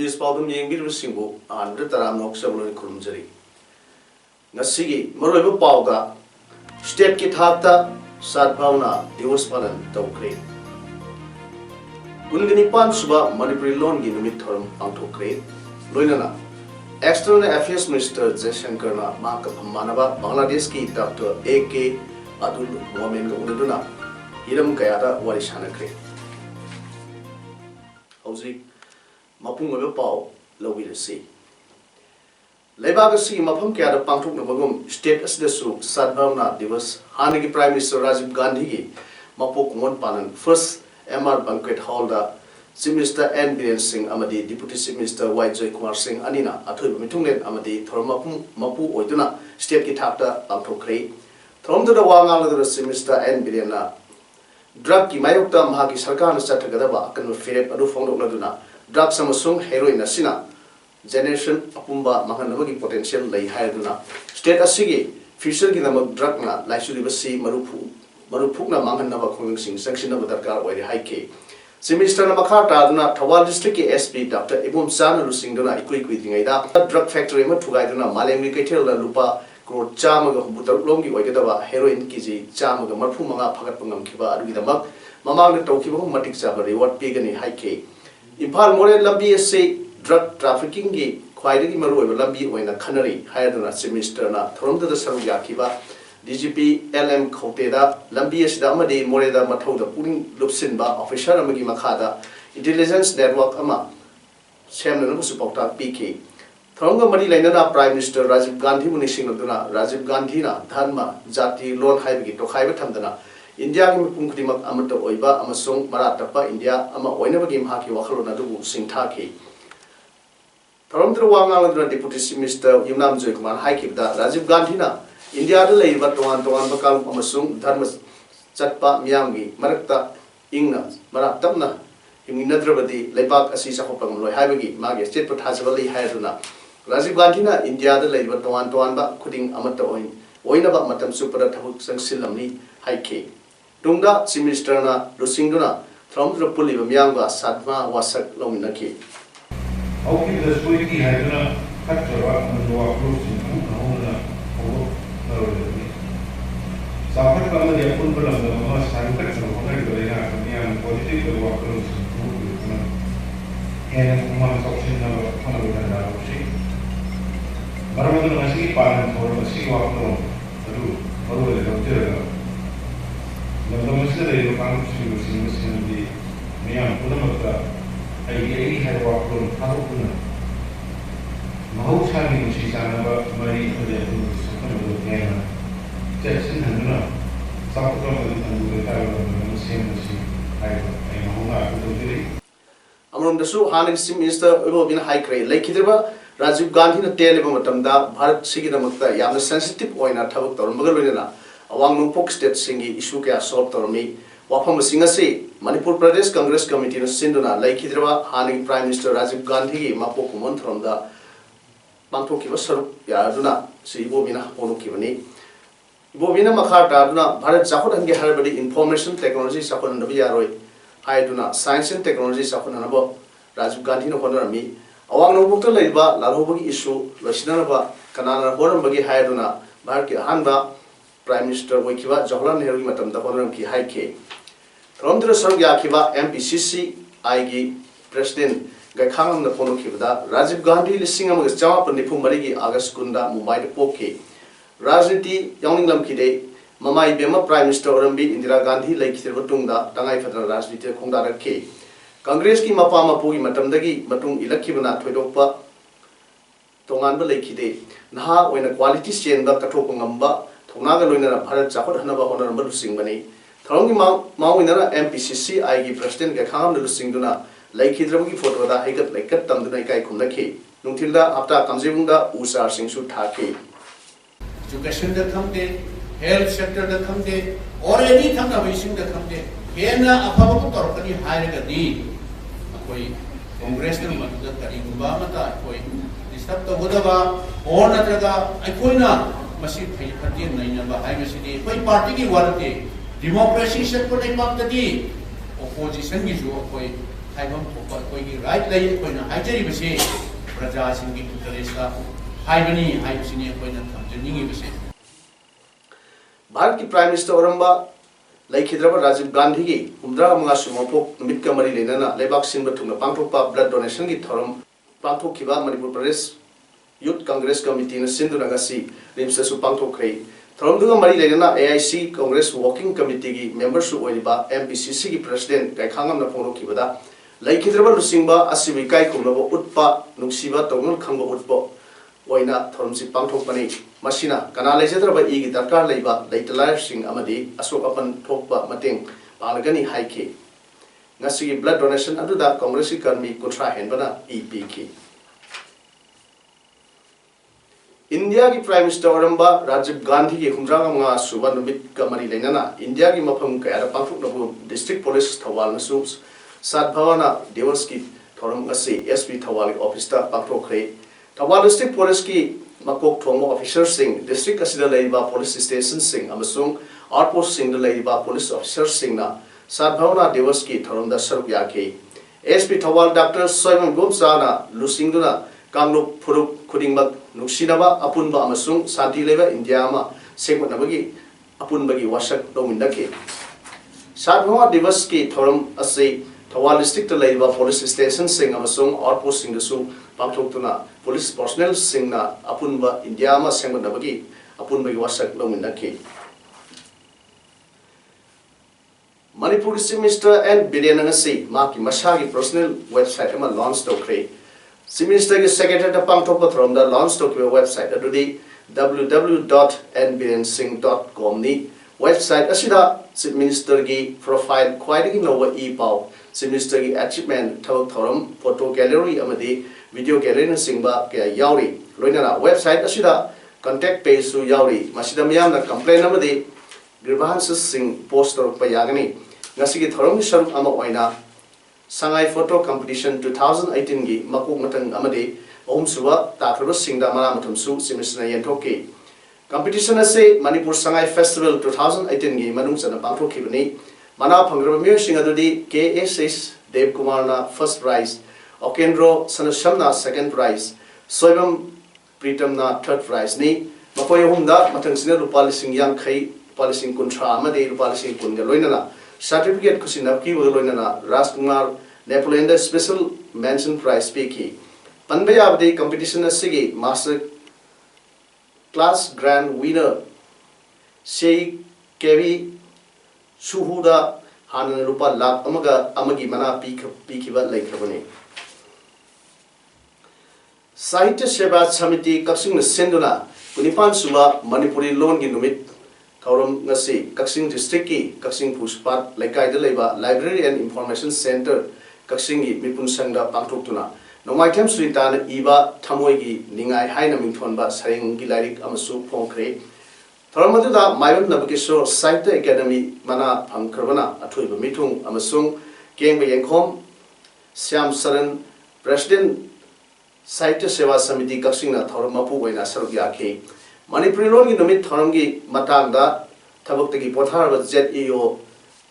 Municipal Yangir Single and Retaram Noxabul Kurumjari. Nasigi, Morobu Pauda, State Kitata, Sadbauna, Diwaspalan, Tokre. Unginipan Suba, Manipuri Longi Numitorum, Antokre, Luinana. External Affairs Minister Jaishankarna, Mark Manava, Bangladeshi Dr. A.K. Adul Mohamed Uduna, Hiram Kayata, Warishanakre. Howsy? Mapung of a pow, low will see. Lebagasi Mapum Kaya Pantuk Nabagum, State as the Suk, Sadbana, Divas, Hanigi Prime Minister Rajiv Gandhi, Mapuk Monpanan, first MR Banquet Holder, Chief Minister N. Biren Singh Amadi, Deputy Chief Minister Y. Joy Kumar Singh Anina, Atu Mitunglen Amadi, Thormapum, Mapu Oiduna, State Kitapta, Antokre, Throm to the Wanga, the Chief Minister N. Birena, Drug Kimayukta Mahaki Sarkan Satagadaba, Akan Philip Adu Fondo Laduna. Drugs amasung heroin asina generation apumba mahanabagi potential lay hayaduna state asigi future gi namak drug na laisudibasi marupu na mahanaba khungsing sanction na darkar oi haike semester na makha taduna Thawal district ki SP Dr. Ibum San Rusingduna ikui dingaida drug factory ma thugaiduna malengri kaitel la lupa crore chamaga butar lomgi oigedaba heroin kiji chamaga marfu manga phagat pangam khiba adugi damak mamang na tawkiba matik chaba reward pigani haike Impal More Lambi say drug trafficking gi Kwaidi Maru Lambi when a canary higher than a semester na Throm to the Saruyakiba, DGP LM Koteda, Lambi Damadi Moreda Matoda Puding Lupsinba, official Magi Makada, Intelligence Network Ama, Chairman of Supporta PK. Thronga Mari Lena Prime Minister Rajiv Gandhi Munishing Duna, Rajiv Gandhina, Dhanma, Jati, Lord Haibiki, Tokaiba Tamdana. India ki mipungkrimak amata oiba amasung maratapa India ama oinabagi mahaki wakhalona dubu singthaki Tharamdra wangaladuna Deputy Chief Minister Yumnam Joy Kumar haikibda Rajiv Gandhi na India da leiba tongan bakal amasung dharma chatpa miyamgi marakta ingna maratapna himnadrabadi leibak asi sakopang loi haibagi magi state pathajabali haiduna Rajiv Gandhi na India da leiba tongan ba kuding amata oinaba matam supara thabuk sangsilamni haike Tungda Chief Minister na Lusingduna from the Puli Myanga Sadma Wasak Lominaki. Okay, the Swiki had a factor on the walk closing on So I put on the approval of the most satisfaction of the young political walk closing and one option number one of the sheet. But I was a sea parent for a sea walk over the Muslim function was in the Miam Pudamata. I had walked on Kapuna. Mahout having she's another Marie for the Sukana, Jackson and South and the same as I am Among the Su Hanik Chief Minister Ubin High Grade Lake Hidra, Rajiv Gandhi na Telematamda, Bharat Siginamata, Yam sensitive oil at Tabuk or Magalina. Awang Nupok State Singi issue kaya solve tormi wapam singasi Manipur Pradesh Congress Committee no Sinduna Lake Hidra Haning Prime Minister Rajiv Gandhi Mapok Montrom da Pantoki Vasaru Yaduna si Ibobina Ponukivani Ibobina Makata Duna Bharat Sakot and Geharabadi Information Technology Sakon and Viaroi Haiduna Science and Technology Sakon and Abo Rajiv Gandhi no Honorami Awang Nupok Laiba Lahobi issue Lasinaba Kanana Horambagi Haiduna Barki Hanba Prime Minister Wikiva Jawaharlal Nehru Matam da Honoram ki haike Thromdra Sargya kiva MPCC IG President Gakhangam na Pono kivda Rajiv Gandhi lisingam ga chama panipu marigi August kunda Mumbai de poke Rajniti Yawninglam kide Mamai Bema Prime Minister Orambi Indira Gandhi laikithirba tungda tangai fadra rajniti khongda rakhe Congress ki mapa mapu gi matam dagi matung ilakhibana thoidokpa tonganba laikide naha oina quality chain ba kathok ngamba Naga Luina Bharat Chakot Hanaba Honorable Singbani. Trongi Mawinara MPCC IG President Gakam Lusingduna, ꯂꯩꯈꯤꯗ꯭ꯔꯕꯒꯤ ꯐꯣꯇꯣꯗ ꯍꯩꯒꯠ ꯂꯩꯀꯠ ꯇꯝꯗꯨꯅ ꯏꯀꯥꯏ ꯈꯨꯝꯅꯈꯤ ꯅꯨꯡꯊꯤꯜꯗ ꯍꯞꯇꯥ ꯀꯥꯡꯖꯩꯕꯨꯡꯗ ꯎ ꯆꯥꯔꯁꯤꯡꯁꯨ ꯊꯥꯈꯤ education खमदे health sector खमदे और any थंगब इसिंग खमदे हेना अफब को तौरकनी हायरगदी कोई कांग्रेस ने मदद करीगुबा मता कोई डिस्टर्ब तो होदबा और नत्रगा अखोइना मसी फै फति नैनबा हायबसिदी कोई पार्टी की वालते डेमोक्रेसी सेक्टर ने पाक्तदी ओपोजिशन की जो कोई हाइबम थोपा कोई की राइट लई कोइना हाइजरी बसे प्रजा सिंह की इंटरेस्ट हाइबनी हाइबसिनी कोइना भारत की प्राइम मिनिस्टर औरंबा लैखिद्रबा राजीव गांधी की 65 मपोक नुमित का मरी लेना लेबाक सिंब थुंगना पांगथोकपा ब्लड डोनेशन की थौरम पांगथोकखिबा मणिपुर प्रदेश यूथ कांग्रेस कमिटी ने सिंधुना गसी रिमससु पांगथोकखै थौरमदुगा मरी लेना AIC कांग्रेस वर्किंग कमिटी की मेंबर सु ओइबा MPCC की प्रेसिडेंट गायखांगम न फोंगथोकखिबदा लैखिद्रबा लुसिंबा असिबि काई खुमनबो उत्पा नुंसिबा तौगन खंगबो उत्पो ओइना थौरमसि पांगथोकपनि मसिना कना लेजद्रबा इगी दरकार लेबा लेटलाइफ सिंग अमदी अशोक अपन थोकबा मतेंग पालगनी हाइके ngasi blood donation aduda Congress की कर्मी कुथरा हेनबना EP की इंडिया की प्राइम मिनिस्टर औरंबा राजीव गांधी की 65 सुबह नुमित का मरी लेना इंडिया की मफम कया पांगथोकनबो डिस्ट्रिक्ट पुलिस थवाल नसु सातभावना देवस की थौरम ngasi SP थवाल ऑफिस ता पांगथोकखै थवाल डिस्ट्रिक्ट पुलिस की मकोक थोंगो ऑफिसर सिंह डिस्ट्रिक्ट असिदा लेबा पुलिस स्टेशन सिंह अमसुंग आउटपोस्ट सिंह लेबा पुलिस ऑफिसर सिंह ना सातभावना दिवस की थौरमदा सरुक याखे SP थवाल डॉक्टर सोयमन गोमसाना लुसिंगदुना कांगलुप फुरुक खुदिंगमक नुक्सिनबा अपुनबा अमसुंग शांति लेबा इंडिया मा सेगमनबगी अपुनबगी वाशक लोमिनदके सातभावना दिवस की थौरम असे थवाल डिस्ट्रिक्ट लेबा पुलिस स्टेशन सिंह अमसुंग आउटपोस्ट सिंह दसु पांगथोकतुना पुलिस पर्सनल सिंगना अपुनबा इंडिया मा सेंगनबगी अपुनबगी वासक लोमिनदके Manipur chief minister N Biren ngasi माकी मसागी पर्सनल वेबसाइट अमा लॉन्च तौखरे चीफ मिनिस्टर की सेक्रेटरी पांगथोकपा थौरमदा लॉन्च तौखिबा वेबसाइट अदुदी www.nbirensingh.com ni वेबसाइट असिदा चीफ मिनिस्टर की प्रोफाइल ख्वाइदगी नौवा ई पाव चीफ मिनिस्टर की अचीवमेंट थबक थौरम फोटो गैलरी अमदी वीडियो गैलरी सिंबा क्या यावरी लोइना वेबसाइट असिदा कांटेक्ट पेज सु यावरी मसिदा मियामना कंप्लेन अमदी ग्रीवांसेस सिंग पोस्ट तौरपा यागनी ngasi की थौरम सरुक अमा ओइना संगाई फोटो कंपटीशन 2018 की मकुक मतंग अमदी ओमसुवा ताथरब सिंगदा मना मतमसु चीफ मिनिस्टर यंथोके कंपटीशन असे मणिपुर संगाई फेस्टिवल 2018 की मनुंगसना पांथोखिबनी मना फंग्रब म्यूसिंग अदुदी KSS देव कुमार ना फर्स्ट प्राइज ओकेंद्रो सनसमना सेकंड प्राइज सोयबम प्रीतम ना थर्ड प्राइज नि मकोय हुमदा मतंगसिना रुपा लिसिंग यांखै रुपा लिसिंग कुंथ्रा अमदे रुपा लिसिंग कुनगा लोइनना सर्टिफिकेट खुसिनबकी वलोइनना Rajkumar Napoleon the special mention prize पेकी पनबयाबदे कंपटीशन असिगी मास्टर क्लास ग्रैंड विनर से केवी सुहुदा हान रुपा लाख अमगी मना पीखिबा लेखबने साहित्य सेवा समिति कक्सिंग सेंदुना 19 सुबा मणिपुरी लोन की नुमित थौरम ngasi कक्सिंग डिस्ट्रिक्ट की कक्सिंग पुष्पात लेकाइदा लेबा library and information centre Kakching की मिपुन संगदा पांगथोकतुना नोमाइथम सुरितान इबा थमोई की निंगाई हाइना मिंथोनबा सरेंग की लाइरिक अमसु फोंखरे थौरमदुदा माइबम नबकिशोर साहित्य एकेडमी मना फंखरबना अथुइब मिथुंग अमसुंग केंग यंखोम श्याम सरन प्रेसिडेंट साहित्य सेवा समिति कक्सिंगना थौरम मपु ओइना सरुक याखे मणिपुरी लोन की नुमित थौरम की मतांगदा थबक्तगी पोथारब ZEO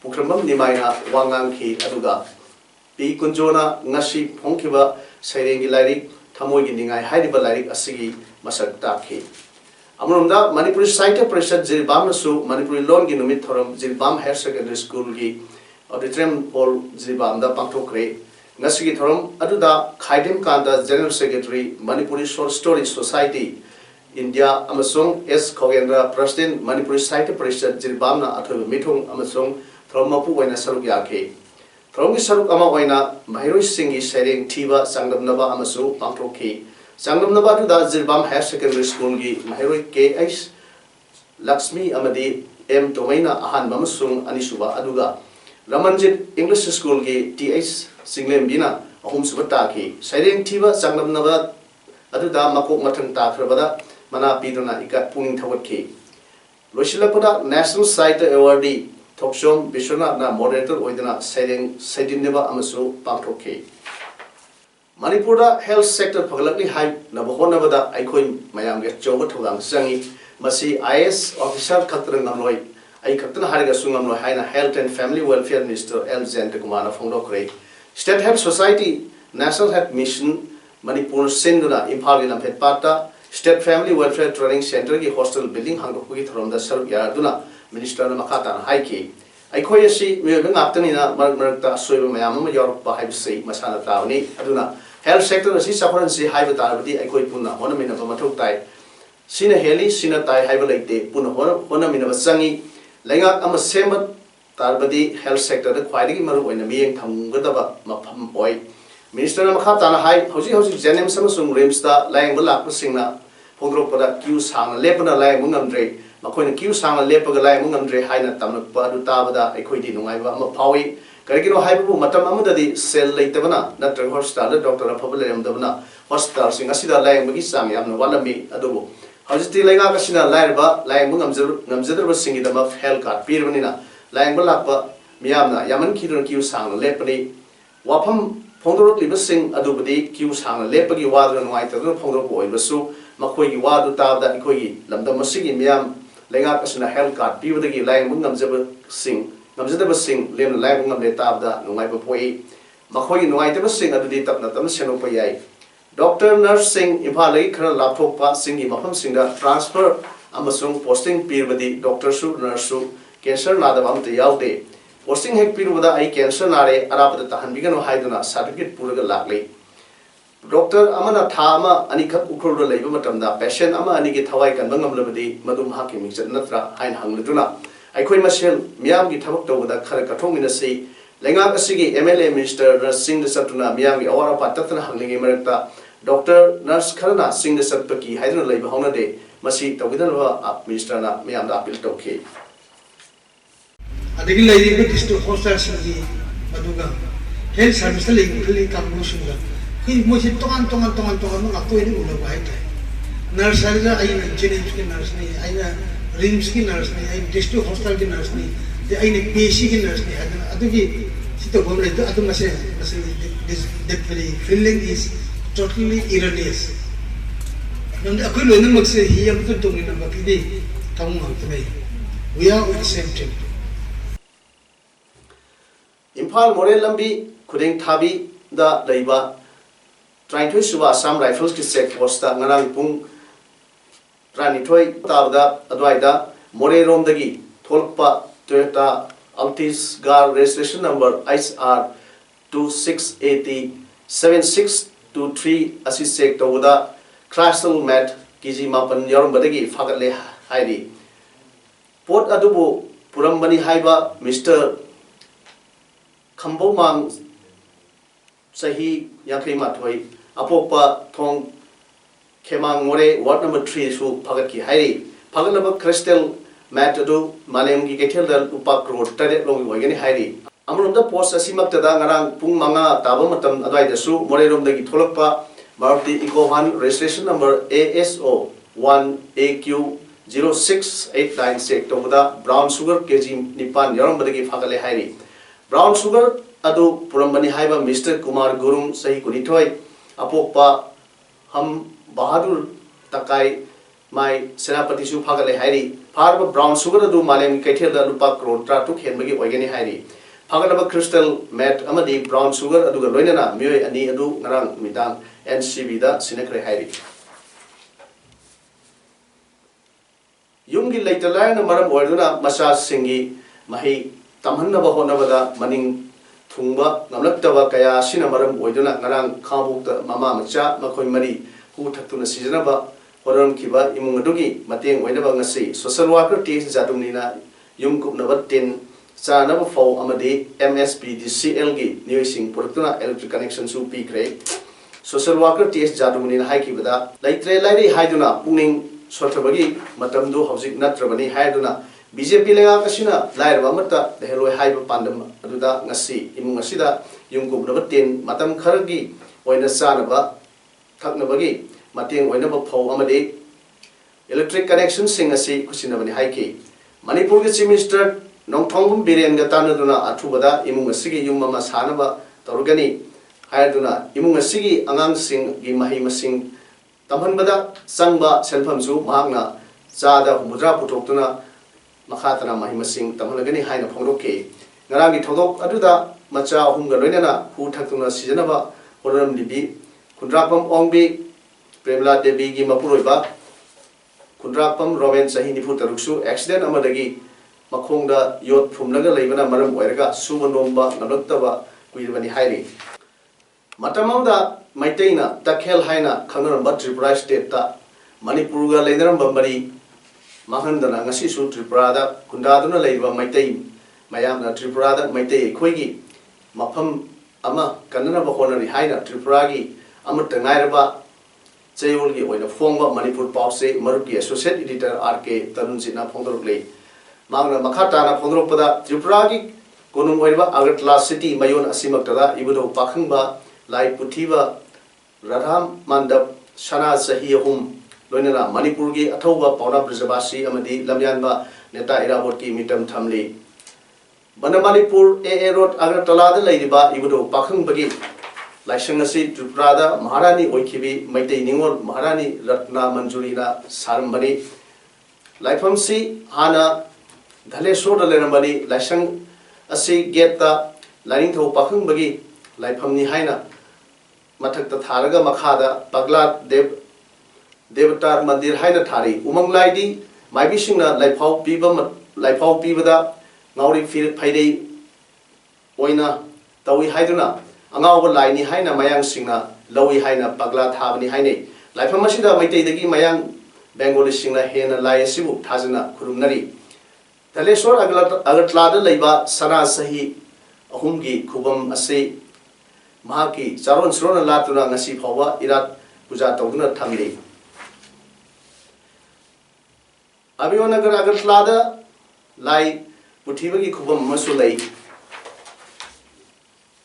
पुख्रमम निमाइना वांगांखी अदुगा पी कुंजोना ngasi फोंखिबा सैरेंग की लाइरिक थमोई की निंगाई हाइरिबा लाइरिक असिगी मसक ताखी अमरुमदा मणिपुरी साहित्य परिषद जिरिबामसु मणिपुरी लोन की नुमित थौरम जिरिबाम हायर सेकेंडरी स्कूल की ऑडिटोरियम हॉल जिरिबामदा पांगथोकरे ngasi की थौरम अदुदा खाइदेम कांदा general secretary Manipuri short story society India अमसुंग S खोगेंद्र प्रेसिडेंट मणिपुरी साहित्य परिषद जिरिबामना अथोब मिथुंग अमसुंग थौरम मपु ओइना सरुक याखे थौरम की सरुक अमा ओइना महिरोई सिंह की सैरेंग थीबा संगमनबा अमसु पांगथोकखि संगमनबा दुदा जिरिबाम हायर सेकेंडरी स्कूल की महिरोई KH Lakshmi अमदी M तोमैना Ahaan अमसुंग अनिसुबा अदुगा Ramanjit English School ki TH Singlem bina ahum subata ki Saireng Tiba Sangnam Nava Aduda Makok Matan Takrabada Mana Pidana Ika Puning Tawat ki Loshilapura National Site Awardee Tokshom Bishwana na moderator Oidana Saireng Saidineva Amasu Pangtok ki Manipura health sector pagalakni hai nabahona bada aikoi mayam ge choba thogang sangi masi IS officer khatra ngamloi ai khatra hariga sungam no haina health and family welfare minister L Zen Kumana Fongdokre State Health Society National Health Mission Manipur Sinduna Imphal gi lamphet pata State Family Welfare Training Center gi hostel building hangdokui thromda saruk yarduna minister na makata hai ki aikoi asi miyobeng aptani na marta soiba mayam ma yorok ba haibsi masana tawni aduna health sector asi safaran si haiba tarabadi aikoi punna hona mina ba mathok tai sina heli sina tai haiba leite punna hona mina ba sangi lenga ama semat tarabadi health sector da khwaidagi maru oina miyeng thamgadaba mapham oi minister na makha tana hai hoji jenem samasung rims da laing balak singna phongro pada queue sang lepana laing mungamdre makoina queue sang lepaga laing mungamdre haina tamnak pa du tabada aikoi di nungai ba ma phawi Karigino Haibu Matam Amadadi Cell Laitavana, Nathan Horstal, Doctor Apabulam Davana, Horstal Sing Asida Lang Magisam, Yam Walami, Adobo. How's the Langasina Larva, Lang Namzeder was singing them of Hellcat, Pirvanina, Lang Balapa, Miamna, Yaman Kidron Q Sang, Lepani, Wapam Pondro Libasing, Adobadi, Q Sang, Lepagi, Water and White, Pondro Boy, Basu, Makoi, Wadu Tab, that Koi, Lamda Masigi, Miam, Langasina Hellcat, Pivagi, Lang Mungamzeba Sing. Namjadaba sing lem lai ngam le tabda nungai ba poi makhoi nungai taba sing adudi tapna tam seno pa yai doctor nurse sing imphal khara lapthok pa sing gi mafam sing da transfer amasung posting pirbadi doctor su nurse su cancer na da bam te yaute posting hek pirbada ai cancer na re arabada tahan bigano haiduna certificate puraga lakle doctor amana thama ani khak ukhur do leiba matamda patient ama ani gi thawai kan bangam labadi madum haki mixat natra hain hangleduna Aikoi Masel, Miam gi thabak tawda khara kathong mina sei lenga asigi MLA minister Singh Satuna Miam gi awara patatna hanglingi marakta Dr. Nurse Kharana Singh Satpaki haidna leiba hongna de masi tawidalwa minister na Miam da appeal tawke adigi leiri ko district hospital gi aduga health service leiri khali kam musunga ki mo se tongan ma ko ni ulo bai tai nurse ga ai engineering ki nurse ni ai rims ki nurse ni ai district hospital ki nurse ni de ai ne PC ki nurse ni adugi sito gomle adu mase that very feeling is totally erroneous nang akoi lo nang magse hi am tu tong ni na bakidi tawng ang tunai we are on the same team Imphal Morel Lambi Kuding Thabi da leiba trying to suba Assam Rifles ki check post ta ngarang pung Rani Toy Tabda Adwaida More Romdagi Tolpa Toyota Altis Gar registration number ISR 2680 7623 Asisek Tawda Crystal Mat Kiji Mapan Yorumbadagi Fakale Heidi Port Adubu Purambani Haiba Mr. Kambomang Sahi Yakri Matway Apopa Tong Kemang More Ward number 3 su Pagaki Hari Pagalaba Crystal Matadu Malem Gigatel Upak Road Tade Long Wagani Hari Amrunda Post Asimak Tada Narang Pung Manga Tabamatam Adai Su More Rom the Gitolapa Maruti Eco 1 registration number ASO 1AQ 06896 Tomuda Brown Sugar KG Nipan Yorambadagi Fakale Hari Brown Sugar Adu Purambani Haiba Mr. Kumar Gurum Sahi Kunitoy Apopa Ham Bahadur Takai my Senapati Su Pagale Hari Parba Brown Sugar Adu Malem Katil the Lupa Krotra took Henbagi Wagani Hari Pagalaba Crystal Mat Amadi Brown Sugar Adu Loinana Mue Ani Adu Narang Midang NCB da Sinakre Hari Yungi later line Maram Warduna Masa Singi Mahi Tamhanna Bahonavada Maning Tumba Namlaktawa Kaya Sinamaram Warduna Narang Kabu Mama Macha Makoi Mari who Tatuna Sijanaba Horam Kiba Imungadugi Mating Wenabangasi Social Worker T. Zadunina Yumkup Navatin Sa Nava Fo Amadi MSP DCLG Newsing Portuna Electric Connection Su P. Craig Social Worker T. Zadunina Haikibada Laitre Lady Haiduna Puning Sotabagi Matamdu Hosik Natrabani Haiduna BJP lenga kasina lair ba mata heloi haiba pandam aduda ngasi imung asida yung kum na tin matam khargi oina sana ba thakna bagi mateng oina ba phau amade electric connection sing asi kusina bani haiki Manipur ge Chief Minister Nongthongbum Biren ga tanaduna athubada imung asigi yung mama sana ba torgani hayaduna imung asigi angang sing gi mahi masing tamhan bada sangba selfam ju mahakna chada mudra putoktuna makhatana mahi masing tamhanagani haina phongroke ngaragi thodok aduda macha humga loinana hu thaktuna sijanaba horam libi kundrapam ongbi Premla Devi gi mapuroiba kundrapam Roman sahi nifu taruksu accident amadagi makhongda yot phumlaga leibana maram oiraga sumanomba nalottaba kuirbani hairi matamauda maiteina takhel haina khangaramba Tripura state ta Manipur ga leidaramba mari mahandana ngasi su Tripura da kundaduna leiba maitei mayamna Tripura da maitei khoigi mafam ama kanana ba honari haina Tripura gi amata ngairaba chayolgi oina phongba Manipur Pause Maruki Associate Editor RK Tarunjina phongdoruk mangna makhata na phongdorpada Tripura gi konum oiba Agartala city mayon asimaktada ibudo pakhangba lai puthiba Radham Mandap Sana Sahihum loinana Manipur gi athauba Pauna Brijabasi amadi lamyanba neta Irabot ki mitam thamli Bana Manipur AA Road Agartala da leiriba ibudo pakhang-bagi laisang asi Tripura da Maharani oikibi maitei ningol Maharani Ratna Manjuri na sarambani laifam si hana Dhaleshwar da lerambani laisang asi gate ta laring thau pakhang-bagi laifam ni haina mathakta tharaga makhada Pagla Devatar Mandir haina thari umang laidi maibi singna laifau pibada ngauri phaidei oina tawi haiduna angawba laini haina mayang singna lawi haina Pagla thabani hainei laifam asida maitei dagi mayang Bengali singna hena lai asibu thajana khurumnari Dhaleshwar Agartala da leiba Sana Sahi ahumgi khubam ase mahaki charon srona latuna ngasi phawa irat puja tawduna thamli Abhiyanagar Agartala da lai puthibagi khubam masu lei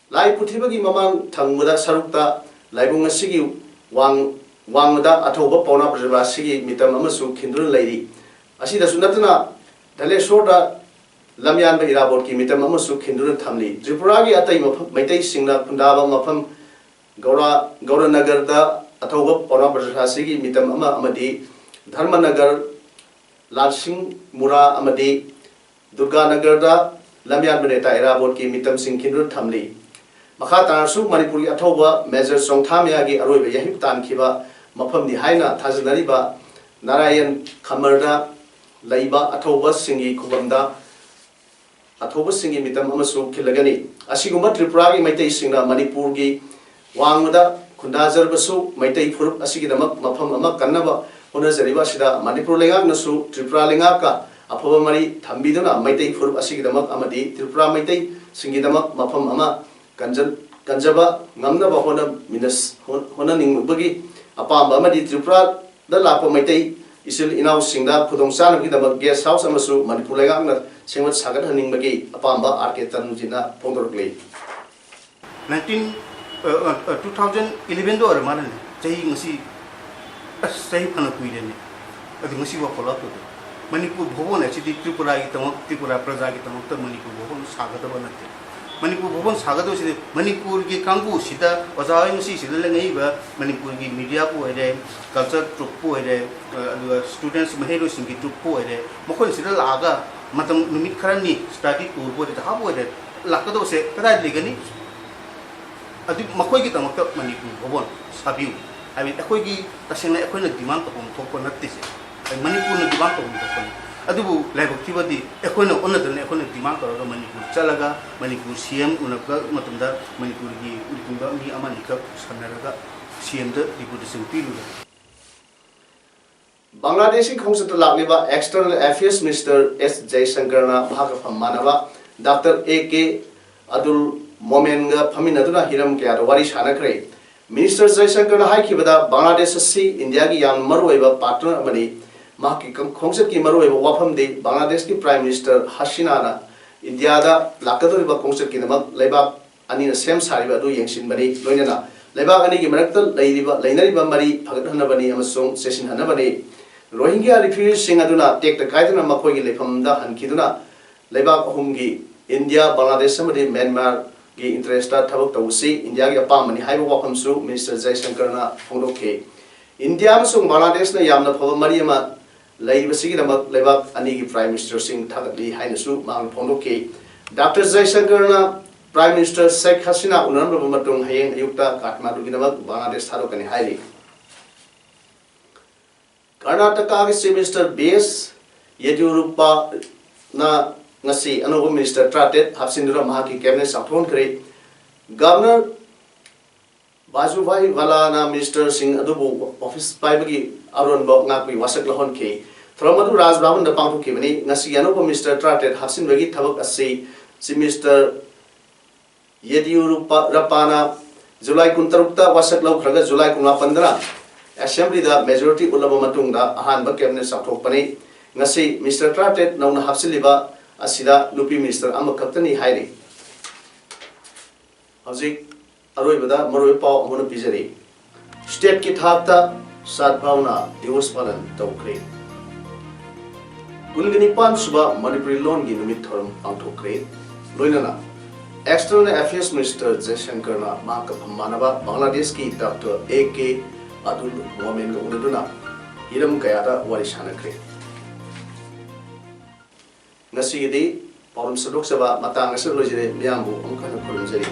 lai puthibagi mamang thangmuda sarukta laibung asigi wangda athoba Pauna Brijabasi mitam amasu khindrun leiri asida sunatna Dhaleshwar da lamyanba Irabot ki mitam amasu khindrun thamli Tripura gi atai maitai singna kundaba mafam Gauranagar da athoba Pauna Brijabasi gi mitam amadi Dharmanagar Lalsing Mura amadi Durganagar da lamyanba neta Irabot ki mitam sing khindrun thamli Makhatarsu Manipur gi athoba Major Songthamya gi aroiba yahip tankhiba mafam ni haina thajanariba Narayan Khamarda Laiba athoba singi khubamda athoba singi mitam amasu khilagani asigumba Tripura gi maitai singna Manipur gi wangmada khundajarbasu maitai furup asigidamak mafam ama kannaba honajariba sida Manipur lengak nasu Tripura lengaka aphoba mari thambiduna maitai furup asigidamak amadi Tripura maitai singidamak mafam ama kanjaba ngamnaba hona minas hona ningbagi apamba amadi Tripura da lakpa maitai isil inaw singda khudong sana gi damak guest house amasu Manipur lengak na sengwat sagat haningbagi apamba RK Tarunjina phongdorukle 2011 do ar manan chahi ngasi sahi phana kuirene adi ngasi wa follow to Manipur bhobon achidi Tripura gi tamak Tripura praja gi tamak ta Manipur bhobon sagata banate Manipur bhobon sagata side Manipur gi kangbu sida ojai ngasi sida lengai ba Manipur gi media ko ere culture troupe ko ere students mahero singi troupe ko ere mokon sida laga matam numit kharani study tour ko ta habo ere lakado se kada ligani adi makoi gi tamak Manipur bhobon sabiu abi akoi gi tasena akoi na demand to ko natte se Manipur na demand to ko adubu laibak thibadi ekhoina onadane ekhoina demand taraga Manipur chalaga Manipur CM unaka matamda Manipur gi ulikumba mi amani ka sanaraga CM da deputation piluga Bangladeshi khongsa lakliba External Affairs Minister S Jaishankar na bhaga phammanaba Dr AK Adul Momen ga phaminaduna hiram kya wari sanakre Minister Jaishankar na haikibada Bangladesh si India gi yam maruiba partner amani माकी खोंगसेट की मरोय वाफम दे बांग्लादेश की prime minister हसीना ना India दा लाकदोरिबा खोंगसेट की नमक लेबा अनि same सारिबा दु यंगसिन बनी लोइना लेबा अनि की मरक्त लैनरिबा मरी फगदहनबनी अमसों सेशन हनबनी रोहिंग्या रिफ्यूजी सिंह अदुना टेक द कायदना मखोगी लेफमदा हनखिदुना लेबा अहुमगी इंडिया बांग्लादेश समदि म्यांमार की इंटरेस्ट थबक तौसी इंडिया की अपामनी हाइबा वाफमसु मिनिस्टर जयशंकर ना फोंदोके इंडिया अमसों बांग्लादेश ना यामना फब मरी अमा लैबसिगिदमक लेबाक अनि की प्राइम मिनिस्टर सिंह थागली हाइनसु मांग फोंदोके डॉक्टर जयशंकर ना प्राइम मिनिस्टर शेख हसीना उनरब मतुंग हयेंग अयुक्ता काठमांडूगिदमक बांग्लादेश थारोकनि हाइरि कर्नाटका के चीफ मिनिस्टर बीएस येदियुरप्पा ना ngasi anoba minister tratet hapsindura mahaki cabinet sathon kare governor Vajubhai wala na minister singh adubu office paibagi aron bok ngakwi wasak lahon ke thromadu raj bhavan da pangthu ke bani ngasi anoba minister tratet hapsinbagi thabak ase chief minister Yediyurappa rapana July 13 ta wasak lau khraga July 15 assembly da majority ulaba matung da ahan ba cabinet sathok pani ngasi minister tratet nauna hapsiliba asida lupi minister ama kaptani hairi hojik aroi bada maroi paw amona pijari state ki thakta sadbhauna divas palan tawkre gungani pan suba manipuri lon gi numit thoram pangthokre loinana external affairs minister Jaishankar na mahaka manaba Bangladesh ki Dr. AK Abdul Momen ga uduna hiram kayada wari sanakre ngasi di forum sedok seba matang ngasir lojire miambu angkana kurunjari